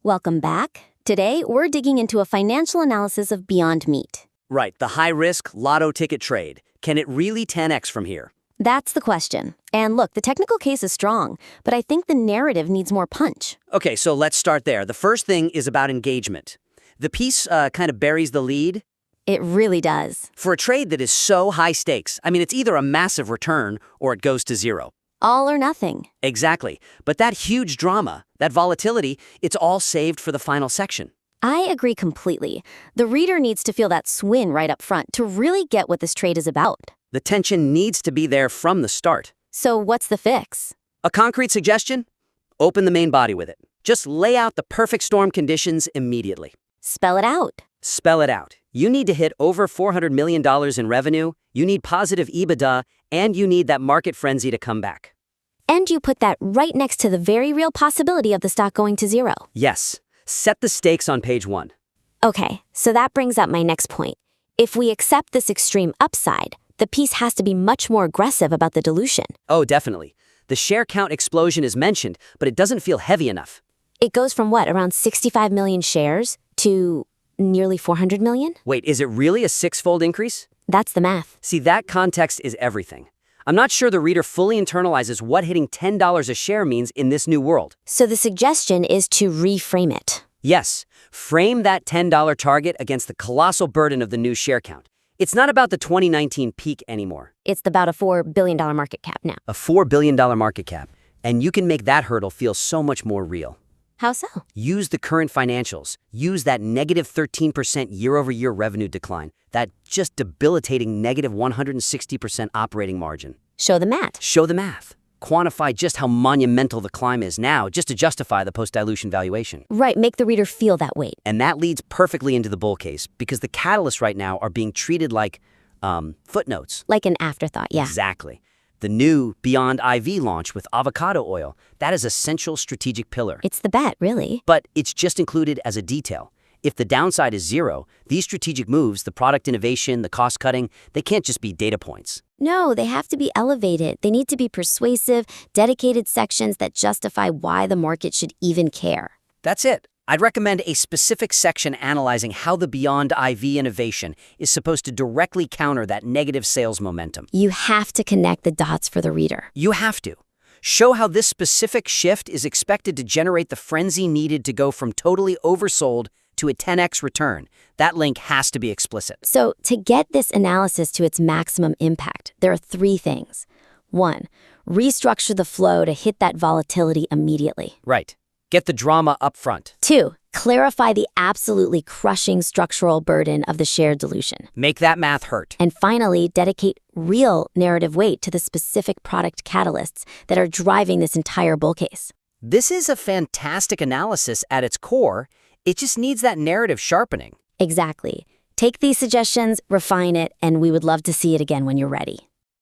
Welcome back. Today, we're digging into a financial analysis of Beyond Meat. Right, the high-risk lotto ticket trade. Can it really 10x from here? That's the question. And look, the technical case is strong, but I think the narrative needs more punch. Okay, so let's start there. The first thing is about engagement. The piece kind of buries the lead. It really does. For a trade that is so high stakes, I mean, it's either a massive return or it goes to zero. All or nothing. Exactly. But that huge drama, that volatility, it's all saved for the final section. I agree completely. The reader needs to feel that swing right up front to really get what this trade is about. The tension needs to be there from the start. So what's the fix? A concrete suggestion? Open the main body with it. Just lay out the perfect storm conditions immediately. Spell it out. Spell it out. You need to hit over $400 million in revenue, you need positive EBITDA, and you need that market frenzy to come back. And you put that right next to the very real possibility of the stock going to zero. Yes. Set the stakes on page 1. Okay, so that brings up my next point. If we accept this extreme upside, the piece has to be much more aggressive about the dilution. Oh, definitely. The share count explosion is mentioned, but it doesn't feel heavy enough. It goes from what, around 65 million shares to nearly 400 million? Wait, is it really a 6-fold increase? That's the math. See, that context is everything. I'm not sure the reader fully internalizes what hitting $10 a share means in this new world. So the suggestion is to reframe it. Yes, frame that $10 target against the colossal burden of the new share count. It's not about the 2019 peak anymore. It's about a $4 billion market cap now. A $4 billion market cap. And you can make that hurdle feel so much more real. How so? Use the current financials. Use that negative 13% year-over-year revenue decline. That just debilitating negative 160% operating margin. Show the math. Show the math. Quantify just how monumental the climb is now just to justify the post-dilution valuation. Right, make the reader feel that weight. And that leads perfectly into the bull case because the catalysts right now are being treated like footnotes. Like an afterthought, yeah. Exactly. The new BYND IV launch with avocado oil, that is a central strategic pillar. It's the bet, really. But it's just included as a detail. If the downside is zero, these strategic moves, the product innovation, the cost cutting, they can't just be data points. No, they have to be elevated. They need to be persuasive, dedicated sections that justify why the market should even care. That's it. I'd recommend a specific section analyzing how the BYND IV innovation is supposed to directly counter that negative sales momentum. You have to connect the dots for the reader. You have to. Show how this specific shift is expected to generate the frenzy needed to go from totally oversold to a 10x return. That link has to be explicit. So to get this analysis to its maximum impact, there are 3 things. 1, restructure the flow to hit that volatility immediately. Right. Get the drama up front. 2, clarify the absolutely crushing structural burden of the share dilution. Make that math hurt. And finally, dedicate real narrative weight to the specific product catalysts that are driving this entire bull case. This is a fantastic analysis at its core. It just needs that narrative sharpening. Exactly. Take these suggestions, refine it, and we would love to see it again when you're ready.